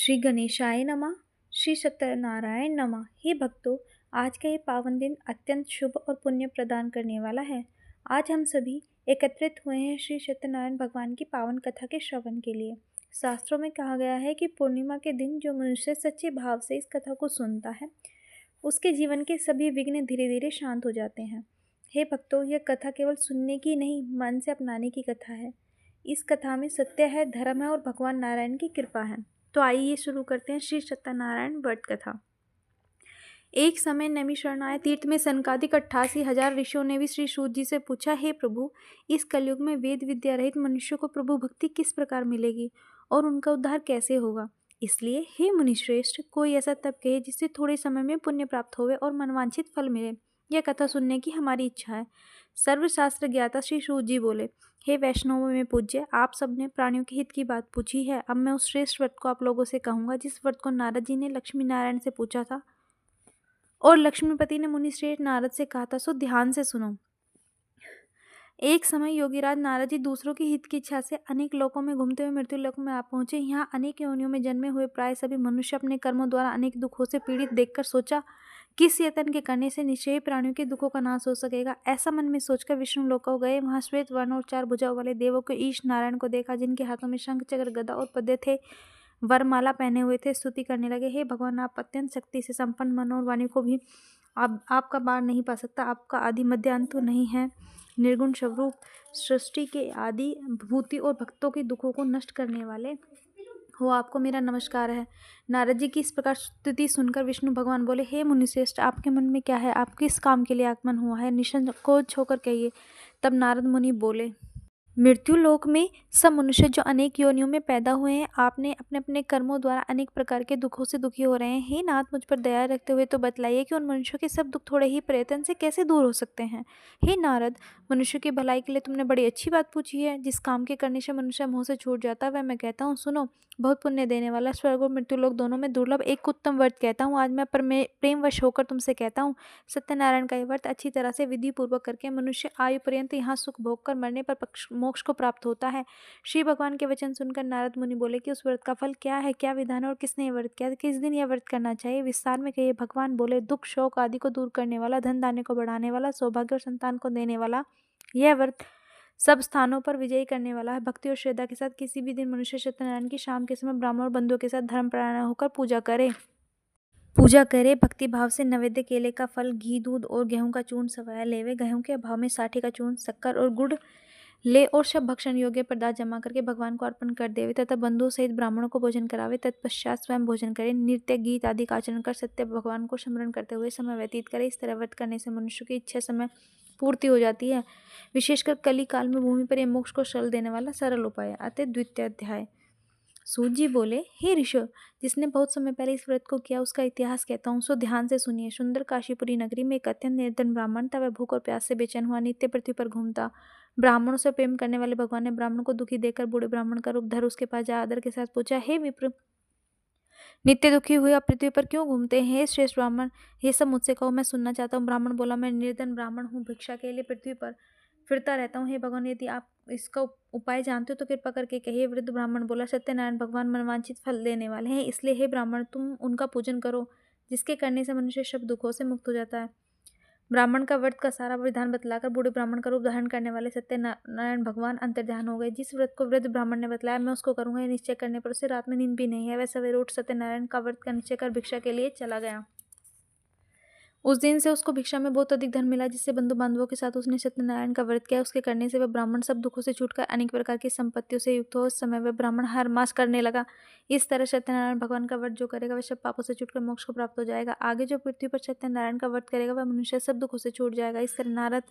श्री गणेशाय नमः। श्री सत्यनारायण नमः। हे भक्तों, आज का ये पावन दिन अत्यंत शुभ और पुण्य प्रदान करने वाला है। आज हम सभी एकत्रित हुए हैं श्री सत्यनारायण भगवान की पावन कथा के श्रवण के लिए। शास्त्रों में कहा गया है कि पूर्णिमा के दिन जो मनुष्य सच्चे भाव से इस कथा को सुनता है, उसके जीवन के सभी विघ्न धीरे धीरे शांत हो जाते हैं। हे भक्तों, यह कथा केवल सुनने की नहीं, मन से अपनाने की कथा है। इस कथा में सत्य है, धर्म है और भगवान नारायण की कृपा है। तो आइए शुरू करते हैं श्री सत्यनारायण व्रत कथा। एक समय नैमिषारण्य तीर्थ में सनकादिक 88,000 ऋषियों ने भी श्री सूत जी से पूछा, हे प्रभु, इस कलयुग में वेद विद्या रहित मनुष्य को प्रभु भक्ति किस प्रकार मिलेगी और उनका उद्धार कैसे होगा। इसलिए हे मुनिश्रेष्ठ, कोई ऐसा तप कहे जिससे थोड़े समय में पुण्य प्राप्त होवे और मनवांछित फल मिले। यह कथा सुनने की हमारी इच्छा है। सर्वशास्त्र ज्ञाता श्री सूत जी बोले, हे वैष्णवों में पूज्य, आप सबने प्राणियों के हित की बात पूछी है। अब मैं उस श्रेष्ठ व्रत को आप लोगों से कहूंगा जिस व्रत को नारद जी ने लक्ष्मी नारायण से पूछा था और लक्ष्मीपति ने मुनि श्रेष्ठ नारद से कहा था, सो ध्यान से सुनो। एक समय योगीराज नारद जी दूसरों के हित की इच्छा से अनेक लोकों में घूमते हुए मृत्यु लोक में आ पहुंचे। यहाँ अनेक योनियों में जन्मे हुए प्राय सभी मनुष्य अपने कर्मों द्वारा अनेक दुखों से पीड़ित देखकर सोचा, किस यत्न के करने से निश्चय प्राणियों के दुखों का नाश हो सकेगा। ऐसा मन में सोचकर विष्णु लोक गए। वहां श्वेत वर्ण और 4 भुजाओं वाले देवों के ईश नारायण को देखा, जिनके हाथों में शंख चक्र गदा और पद्य थे, वरमाला पहने हुए थे। स्तुति करने लगे, हे भगवान, आप अत्यंत शक्ति से संपन्न मन और वाणी को भी आपका बार नहीं पा सकता। आपका आदि मध्य अंत तो नहीं है। निर्गुण स्वरूप, सृष्टि के आदि भूति और भक्तों के दुखों को नष्ट करने वाले हो, आपको मेरा नमस्कार है। नारद जी की इस प्रकार स्तुति सुनकर विष्णु भगवान बोले, हे मुनिश्रेष्ठ, आपके मन में क्या है? आप किस काम के लिए आगमन हुआ है? निसंकोच होकर कहिए। तब नारद मुनि बोले, मृत्यु लोक में सब मनुष्य जो अनेक योनियों में पैदा हुए हैं, आपने अपने अपने कर्मों द्वारा अनेक प्रकार के दुखों से दुखी हो रहे हैं। हे नाथ, मुझ पर दया रखते हुए तो बतलाइए कि उन मनुष्यों के सब दुख थोड़े ही प्रयत्न से कैसे दूर हो सकते हैं। हे नारद, मनुष्य की भलाई के लिए तुमने बड़ी अच्छी बात पूछी है। जिस काम के करने से मनुष्य मोह से छूट जाता है, वह मैं कहता हूँ, सुनो। बहुत पुण्य देने वाला, स्वर्ग और मृत्यु लोक दोनों में दुर्लभ एक उत्तम व्रत कहता हूँ। आज मैं प्रेमवश होकर तुमसे कहता हूँ, सत्यनारायण का यह व्रत अच्छी तरह से विधि पूर्वक करके मनुष्य आयु पर्यंत यहाँ सुख भोग कर मरने पर मोक्ष को प्राप्त होता है। श्री भगवान के वचन सुनकर नारद मुनि बोले कि उस व्रत का फल क्या है, क्या विधान है और किसने यह व्रत किया, किस दिन यह व्रत करना चाहिए, विस्तार में कहिए। भगवान बोले, दुख शोक आदि को दूर करने वाला, धन धान्य को बढ़ाने वाला, सौभाग्य और संतान को देने वाला यह व्रत सब स्थानों पर विजयी करने वाला है। भक्ति और श्रद्धा के साथ किसी भी दिन मनुष्य सत्यनारायण की शाम के समय ब्राह्मण और बंधुओं के साथ धर्मपरायण होकर पूजा करे। भक्ति भाव से नैवेद्य केले का फल, घी, दूध और गेहूं का चूर्ण सवाया लेवे। गेहूं के अभाव में साठी का चूर्ण, शक्कर और गुड़ ले और सब भक्षण योग्य पदार्थ जमा करके भगवान को अर्पण कर देवे तथा बंधुओं सहित ब्राह्मणों को भोजन करावे। तत्पश्चात स्वयं भोजन करे, नृत्य गीत आदि का आचरण कर सत्य भगवान को स्मरण करते हुए समय व्यतीत करे। इस तरह व्रत करने से मनुष्य की इच्छा समय पूर्ति हो जाती है। विशेषकर कली काल में भूमि पर यह मोक्ष को शल देने वाला सरल उपाय है। अतः द्वितीय अध्याय। सूत जी बोले, हे ऋषि, जिसने बहुत समय पहले इस व्रत को किया उसका इतिहास कहता हूँ, सो ध्यान से सुनिए। सुंदर काशीपुरी नगरी में एक अत्यंत निर्धन ब्राह्मण था। वह भूख और प्यास से बेचैन हुआ नित्य पृथ्वी पर घूमता। ब्राह्मणों से प्रेम करने वाले भगवान ने ब्राह्मण को दुखी देखकर बूढ़े ब्राह्मण का रूप धर उसके पास जा आदर के साथ पूछा, हे विप्र, नित्य दुखी हुए आप पृथ्वी पर क्यों घूमते हैं? हे श्रेष्ठ ब्राह्मण, ये सब मुझसे कहो, मैं सुनना चाहता हूँ। ब्राह्मण बोला, मैं निर्धन ब्राह्मण हूँ, भिक्षा के लिए पृथ्वी पर फिरता रहता हूँ। हे भगवान, यदि आप इसका उपाय जानते हो तो कृपा करके कहिए। वृद्ध ब्राह्मण बोला, सत्यनारायण भगवान मनवांछित फल देने वाले हैं, इसलिए हे ब्राह्मण, तुम उनका पूजन करो, जिसके करने से मनुष्य सब दुखों से मुक्त हो जाता है। ब्राह्मण का व्रत का सारा विधान बतलाकर बूढ़े ब्राह्मण का रूप धारण करने वाले सत्यनारायण भगवान अंतर्ध्यान हो गए। जिस व्रत को वृद्ध ब्राह्मण ने बतलाया, मैं उसको करूंगा, ये निश्चय करने पर उसे रात में नींद भी नहीं है। वह सवेरे उठ सत्यनारायण का व्रत का निश्चय कर भिक्षा के लिए चला गया। उस दिन से उसको भिक्षा में बहुत अधिक धन मिला, जिससे बंधु बांधवों के साथ उसने सत्यनारायण का व्रत किया। उसके करने से वह ब्राह्मण सब दुखों से छूटकर अनेक प्रकार की संपत्तियों से युक्त हो। उस समय वह ब्राह्मण हर मास करने लगा। इस तरह सत्यनारायण भगवान का व्रत जो करेगा वह सब पापों से छूटकर मोक्ष को प्राप्त हो जाएगा। आगे जो पृथ्वी पर सत्यनारायण का व्रत करेगा वह मनुष्य सब दुखों से छूट जाएगा। इस तरह नारद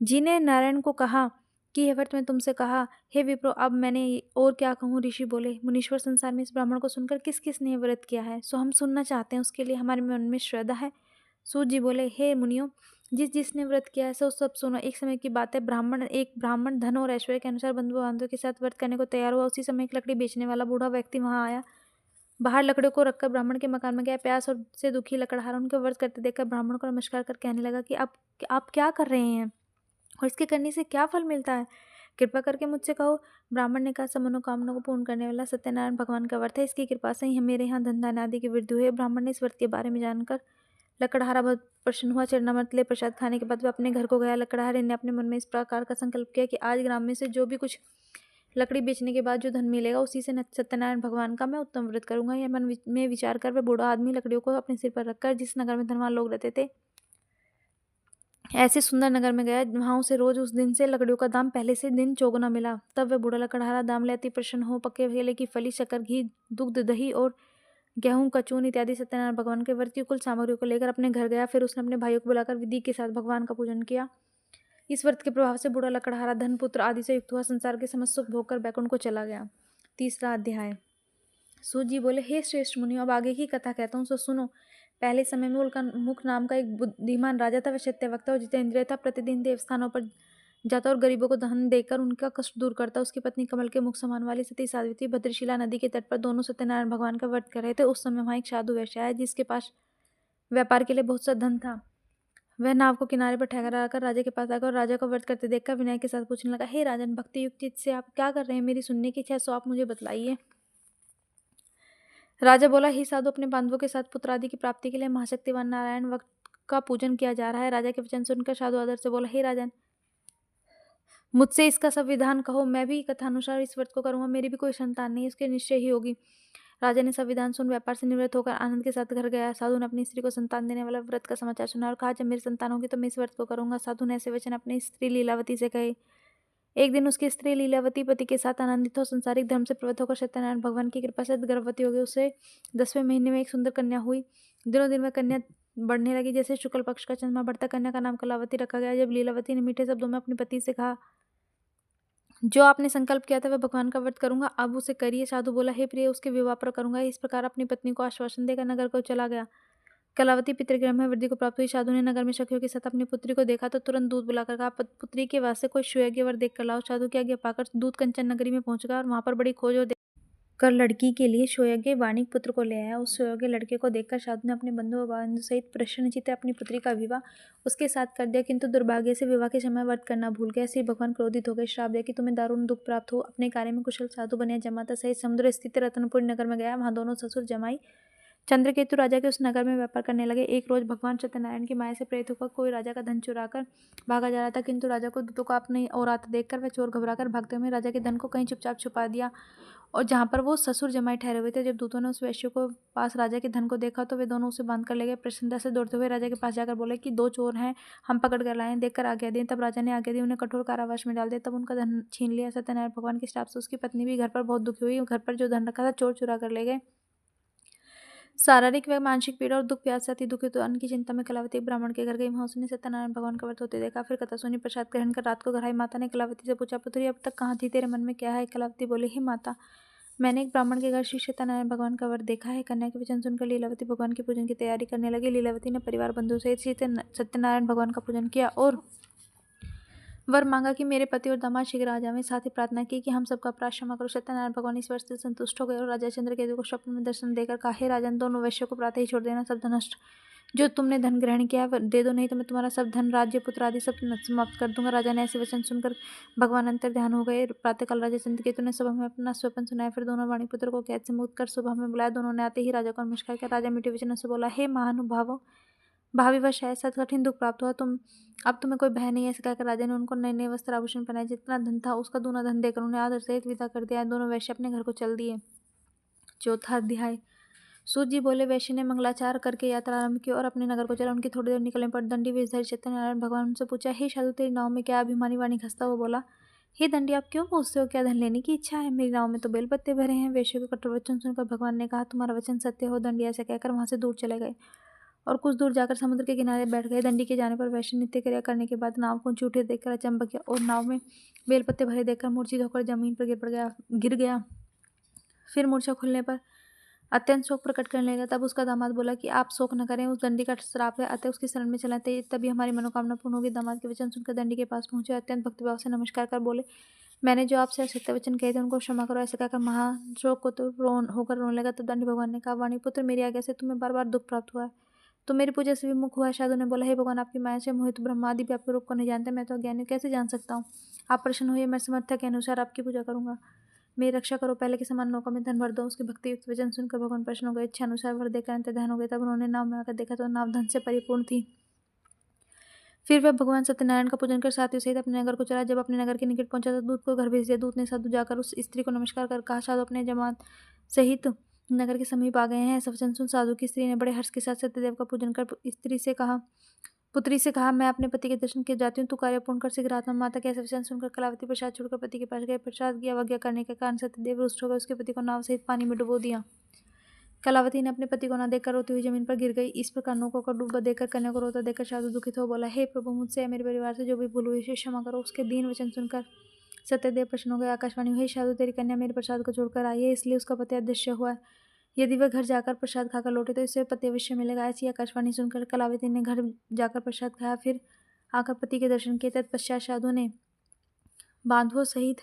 जी ने नारायण को कहा कि यह व्रत मैं तुमसे कहा, हे विप्रो, अब मैंने और क्या कहूँ। ऋषि बोले, मुनीश्वर, संसार में इस ब्राह्मण को सुनकर किस किस ने व्रत किया है, सो हम सुनना चाहते हैं, उसके लिए हमारे मन में श्रद्धा है। सूत जी बोले, हे मुनियों, जिसने व्रत किया है सो सब सुनो। एक समय की बात है, एक ब्राह्मण धन और ऐश्वर्य के अनुसार बंधु बांधवों के साथ व्रत करने को तैयार हुआ। उसी समय एक लकड़ी बेचने वाला बूढ़ा व्यक्ति वहां आया। बाहर लकड़ियों को रखकर ब्राह्मण के मकान में गया। प्यास और से दुखी लकड़हार उनके व्रत करते देखकर ब्राह्मण को नमस्कार कर कहने लगा कि आप क्या कर रहे हैं और इसके करने से क्या फल मिलता है। कृपा करके मुझसे कहो। ब्राह्मण ने कहा, सब मनोकामना को पूर्ण करने वाला सत्यनारायण भगवान का व्रत है, इसकी कृपा से ही मेरे यहाँ धन धान्य आदि की वृद्धि हुई है। ब्राह्मण ने इस व्रत के बारे में जानकर लकड़हारा बहुत प्रसन्न हुआ। चरणामृत ले प्रसाद खाने के बाद वह अपने घर को गया। लकड़हारे ने अपने मन में इस प्रकार का संकल्प किया कि आज ग्राम में से जो भी कुछ लकड़ी बेचने के बाद जो धन मिलेगा उसी से सत्यनारायण भगवान का मैं उत्तम व्रत करूंगा। यह मन में विचार कर वह बूढ़ा आदमी लकड़ियों को अपने सिर पर रखकर जिस नगर में धनवान लोग रहते थे ऐसे सुंदर नगर में गया। वहां उसे रोज उस दिन से लकड़ियों का दाम पहले से दिन चौगुना मिला। तब वह बूढ़ा लकड़हारा दाम ले अति प्रसन्न हो पके केले की फली, शक्कर, घी, दुग्ध, दही और गेहूं का चूर्ण इत्यादि सत्यनारायण भगवान के व्रत की कुल सामग्रियों को लेकर अपने घर गया। फिर उसने अपने भाइयों को बुलाकर विधि के साथ भगवान का पूजन किया। इस व्रत के प्रभाव से बूढ़ा लकड़हारा धन, पुत्र आदि से युक्त हुआ। संसार के समस्त सुख भोग कर बैकुंठ को चला गया। 3रा अध्याय। सूत जी बोले, हे श्रेष्ठ मुनियों, अब आगे की कथा कहता हूँ, सो सुनो। पहले समय में उल्का मुख नाम का एक बुद्धिमान राजा था। वह सत्यवक्ता और जितेंद्रिय था। प्रतिदिन देवस्थानों पर जाता और गरीबों को धन देकर उनका कष्ट दूर करता। उसकी पत्नी कमल के मुख समान वाली सती सावित्री भद्रशिला नदी के तट पर दोनों सत्यनारायण भगवान का व्रत कर रहे थे। उस समय वहां एक साधु वैश्य आया जिसके पास व्यापार के लिए बहुत सा धन था। वह नाव को किनारे पर ठहरा कर राजा के पास आकर और राजा को व्रत करते देखकर विनय के साथ पूछने लगा, हे राजन, भक्ति युक्त चित्त से आप क्या कर रहे हैं? मेरी सुनने की इच्छा है, सो आप मुझे बतलाइए। राजा बोला, हे साधु, अपने बांधवों के साथ पुत्र आदि की प्राप्ति के लिए महाशक्तिवान नारायण वक्त का पूजन किया जा रहा है। राजा के वचन सुनकर साधु आदर से बोला, हे राजन, मुझसे इसका संविधान कहो, मैं भी कथानुसार इस व्रत को करूंगा। मेरी भी कोई संतान नहीं, उसके निश्चय ही होगी। राजा ने संविधान सुन व्यापार से निवृत्त होकर आनंद के साथ घर गया। साधु ने अपनी स्त्री को संतान देने वाला व्रत का समाचार सुना और कहा, जब मेरी संतान होगी तो मैं इस व्रत को करूंगा। साधु ने ऐसे वचन अपनी स्त्री लीलावती से कहे। एक दिन उसकी स्त्री लीलावती पति के साथ आनंदित हो संसारिक धर्म से प्रवृत्त होकर सत्यनारायण भगवान की कृपा से गर्भवती हो गई। उसे 10वें महीने में एक सुंदर कन्या हुई। दिनों दिन वह कन्या बढ़ने लगी। जैसे शुक्ल पक्ष का चंद्रमा बढ़ता, कन्या का नाम कलावती रखा गया। जब लीलावती ने मीठे शब्दों में अपने पति से कहा, जो आपने संकल्प किया था वह भगवान का व्रत करूंगा, अब उसे करिए। साधु बोला, हे प्रिय, उसके विवाह पर करूंगा। इस प्रकार अपनी पत्नी को आश्वासन देकर नगर को चला गया। कलावती पितृगृह में वृद्धि को प्राप्त हुई। साधु ने नगर में सखियों के साथ अपनी पुत्री को देखा तो तुरंत दूत बुलाकर कहा, पुत्री के वास्ते कोई सुयोग्य वर देख कर लाओ। साधु की आज्ञा पाकर दूत कंचन नगरी में पहुंच गया और वहां पर बड़ी खोज और कर लड़की के लिए सुयोग्य वाणिक पुत्र को ले आया। उस सुयोग्य लड़के को देखकर साधु ने अपने बंधु बांधु सहित प्रसन्नचित्त अपनी पुत्री का विवाह उसके साथ कर दिया, किंतु दुर्भाग्य से विवाह के समय व्रत करना भूल गया। श्री भगवान क्रोधित हो गए, श्राप दिया कि तुम्हें दारुण दुख प्राप्त हो। अपने कार्य में कुशल साधु बनिया जमाता सहित समुद्र स्थित रत्नपुर नगर में गया। वहां दोनों ससुर जमाई चंद्रकेतु राजा के उस नगर में व्यापार करने लगे। एक रोज भगवान सत्यनारायण की माया से प्रेरित होकर कोई राजा का धन चुराकर भागा जा रहा था, किंतु राजा को दूतों का अपने और आते देखकर वह चोर घबराकर भागते हुए राजा के धन को कहीं चुपचाप छुपा दिया और जहां पर वो ससुर जमाई ठहरे हुए थे। जब दूतों ने उस वैश्य को पास राजा के धन को देखा तो वे दोनों उसे बांध कर ले गए। प्रसन्नता से दौड़ते हुए राजा के पास जाकर बोले कि 2 चोर हैं, हम पकड़ कर लाए हैं, देखकर आज्ञा दें। तब राजा ने आज्ञा दी, उन्हें कठोर कारावास में डाल दिया। तब उनका धन छीन लिया। सत्यनारायण भगवान के श्राप से उसकी पत्नी भी घर पर बहुत दुखी हुई। घर पर जो धन रखा था चोर चुरा कर ले गए। शारीरिक व मानसिक पीड़ा और दुख प्यास से अति दुखी तो अन्न की चिंता में कलावती ब्राह्मण के घर गई। वहां उसने सत्यनारायण भगवान का व्रत होते देखा। फिर कथा सुनी, प्रसाद ग्रहण कर रात को घर आई। माता ने कलावती से पूछा, पुत्री, अब तक कहाँ थी? तेरे मन में क्या है? कलावती बोली, हे माता, मैंने एक ब्राह्मण के घर श्री सत्यनारायण भगवान का व्रत देखा है। कन्या के वचन सुनकर लीलावती भगवान के पूजन की तैयारी करने लगी। लीलावती ने परिवार बंधु सहित श्री सत्यनारायण भगवान का पूजन किया और वर मांगा कि मेरे पति और दामाद शीघ्र आ जावें। साथ ही प्रार्थना की कि हम सबका अपराध क्षमा करो। सत्यनारायण भगवान इस वर्ष से संतुष्ट हो गए और राजा चंद्रकेतु को स्वप्न में दर्शन देकर कहा, हे राजन, दोनों वैश्यों को प्रातः ही छोड़ देना। सब धनष्ट जो तुमने धन ग्रहण किया है दे दो, नहीं तो मैं तुम्हारा सब धन, राज्य, पुत्र आदि सब समाप्त कर दूंगा। राजा ने ऐसे वचन सुनकर भगवान अंतर ध्यान हो गए। प्रातःकाल राजा चंद्रकेतु ने सभा में अपना स्वप्न सुनाया। फिर दोनों वाणिपुत्र को कैद से मुक्त कर सभा में बुलाया। दोनों ने आते ही राजा को नमस्कार किया। राजा मीठे वचनों से बोला, हे महानुभावों, भाविवश है, सत कठिन दुख प्राप्त हुआ, अब तुम्हें कोई भय नहीं है। ऐसे कहकर राजा ने उनको नए नए वस्त्र आभूषण पहनाए। जितना धन था उसका दूना धन देकर उन्हें आदर सहित विदा कर दिया। दोनों वैश्य अपने घर को चल दिए। 4था अध्याय। सूत जी बोले, वैश्य ने मंगलाचार करके यात्रा आरंभ की और अपने नगर को चला। उनकी थोड़ी देर निकलने पर दंडी वेशधारी सत्यनारायण भगवान उनसे पूछा, हे साधु, तेरी नाव में क्या? अभिमानी वाणी हंसता हुआ बोला, हे दंडी, आप क्यों पूछते हो? क्या धन लेने की इच्छा है? मेरी नाव में तो बेलपत्ते भरे हैं। वैश्य के कठोर वचन सुनकर भगवान ने कहा, तुम्हारा वचन सत्य हो दंडी। ऐसा कहकर वहां से दूर चले गए और कुछ दूर जाकर समुद्र के किनारे बैठ गए। दंडी के जाने पर वैश्य नित्य क्रिया करने के बाद नाव को ऊंचे देखकर अचंभा किया और नाव में बेलपत्ते भरे देखकर मूर्छित होकर जमीन पर गिर गया। फिर मूर्छा खुलने पर अत्यंत शोक प्रकट करने लगा। तब उसका दामाद बोला कि आप शोक न करें, उस दंडी का श्राप है, अतः उसकी शरण में चला, तभी हमारी मनोकामना पूर्ण होगी। दामाद के वचन सुनकर दंडी के पास पहुंचे, अत्यंत भक्तिभाव से नमस्कार कर बोले, मैंने जो आपसे असत्य वचन कहे थे उनको क्षमा करो। ऐसा कहकर महाशोक को तो होकर रोने लगा। तब दंडी भगवान ने कहा, वाणी पुत्र, मेरी आज्ञा से तुम्हें बार बार दुख प्राप्त हुआ है, तो मेरी पूजा से विमुख हुआ। साधु ने बोला, हे भगवान, आपकी माया से मोहित ब्रह्मादि व्यापक रूप को नहीं जानते, मैं तो अज्ञानी हूँ, कैसे जान सकता हूँ? आप प्रसन्न होइए, मैं समर्था के अनुसार आपकी पूजा करूंगा। मेरी रक्षा करो, पहले के समान नौका में धन भर दो। उसके भक्ति युक्त वचन सुनकर भगवान प्रसन्न हो गए। इच्छा अनुसार वर देकर अंत ध्यान हो गए। तब उन्होंने नाव में आकर देखा तो नाव धन से परिपूर्ण थी। फिर वह भगवान सत्यनारायण का पूजन कर साथियों सहित अपने नगर को चला। जब अपने नगर के निकट पहुंचा तो दूत को घर भेज दिया। दूत ने साधु जाकर उस स्त्री को नमस्कार कर कहा, साधु अपने जमात सहित नगर के समीप आ गए हैं। ऐसा वचन सुन साधु की स्त्री ने बड़े हर्ष के साथ सत्यदेव का पूजन कर पुत्री से कहा, मैं अपने पति के दर्शन के जाती हूँ, तू कार्य पूर्ण कर शीघ्र आत्मा। माता के ऐसे वचन सुनकर कलावती प्रसाद छोड़कर पति के पास गए। प्रसाद की अवज्ञा करने के कारण सत्यदेव रुष्ट हो गए। उसके पति को नाव सहित पानी में डुबो दिया। कलावती ने अपने पति को न देखकर रोती हुई जमीन पर गिर गई। इस प्रकार नौका को डूबा देखकर, कन्या को रोता देखकर साधु दुखित हो बोला, हे प्रभु, मुझसे या मेरे परिवार से जो भी भूल हुई उसे क्षमा करो। उसके दीन वचन सुनकर सत्यदेव प्रश्न हो गए। आकाशवाणी हुई, साधु, तेरी कन्या मेरे प्रसाद को छोड़कर आई है, इसलिए उसका पति अदृश्य हुआ है। यदि वह घर जाकर प्रसाद खाकर लौटे तो इसे पति अवश्य मिलेगा। ऐसी आकाशवाणी सुनकर कलावती ने घर जाकर प्रसाद खाया, फिर आकर पति के दर्शन किए। तत्पश्चात साधु ने बांधवों सहित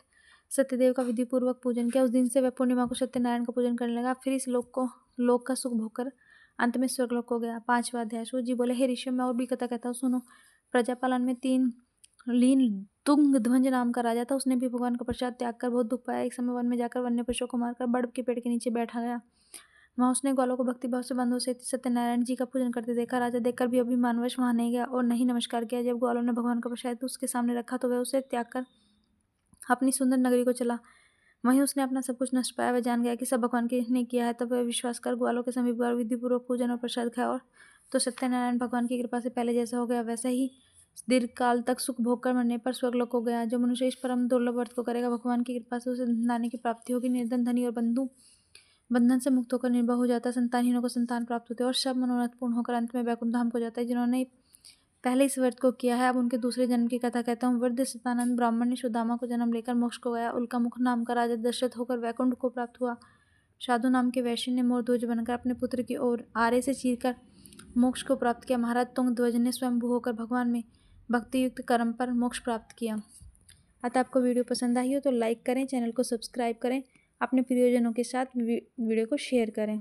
सत्यदेव का विधिपूर्वक पूजन किया। उस दिन से वह पूर्णिमा को सत्यनारायण का पूजन करने लगा। फिर इस लोक का सुख भोगकर अंत में स्वर्गलोक हो गया। 5वां अध्याय। सूत जी बोले, हे ऋषि, मैं और भी कथा कहता हूँ, सुनो। प्रजापालन में 3 लीन तुंगध्वज नाम का राजा था। उसने भी भगवान का प्रसाद त्याग कर बहुत दुख पाया। एक समय वन में जाकर वन्य पशुओं को मारकर बड़ के पेड़ के नीचे बैठा गया। वहां उसने ग्वालों को भक्तिभाव से बंधुओं से सत्यनारायण जी का पूजन करते देखा। राजा देखकर भी अभिमानवश वहां नहीं गया और नहीं नमस्कार किया। जब ग्वालों ने भगवान का प्रसाद उसके सामने रखा तो वह उसे त्याग कर अपनी सुंदर नगरी को चला। वहीं उसने अपना सब कुछ नष्ट पाया। वह जान गया कि सब भगवान के ने किया है। तब वह विश्वास कर ग्वालों के समीप गया, विधिपूर्वक पूजन और प्रसाद खाया, और तो सत्यनारायण भगवान की कृपा से पहले जैसा हो गया वैसा ही दीर्घ काल तक सुख भोग कर मरने पर स्वर्गलोक हो गया। जो मनुष्य इस परम दुर्लभ व्रत को करेगा, भगवान की कृपा से उसे धनधान्य की प्राप्ति होगी। निर्धन, धनी और बंधु बंधन से मुक्त होकर निर्भय हो जाता है। संतानहीनों को संतान प्राप्त होते हैं और सब मनोरथ पूर्ण होकर अंत में वैकुंठ धाम को जाता है। जिन्होंने पहले इस व्रत को किया है, अब उनके दूसरे जन्म की कथा कहता हूँ। वृद्ध सतानंद ब्राह्मण ने सुदामा को जन्म लेकर मोक्ष को गया। उल्का मुख नाम का राजा दशरथ होकर वैकुंठ को प्राप्त हुआ। साधु नाम के वैश्य ने मोरध्वज बनकर अपने पुत्र की ओर आरे से चीरकर मोक्ष को प्राप्त किया। महाराज तुंगध्वज ने स्वयंभू होकर भगवान में भक्ति युक्त कर्म पर मोक्ष प्राप्त किया। अतः आपको वीडियो पसंद आई हो तो लाइक करें, चैनल को सब्सक्राइब करें, अपने प्रियजनों के साथ वीडियो को शेयर करें।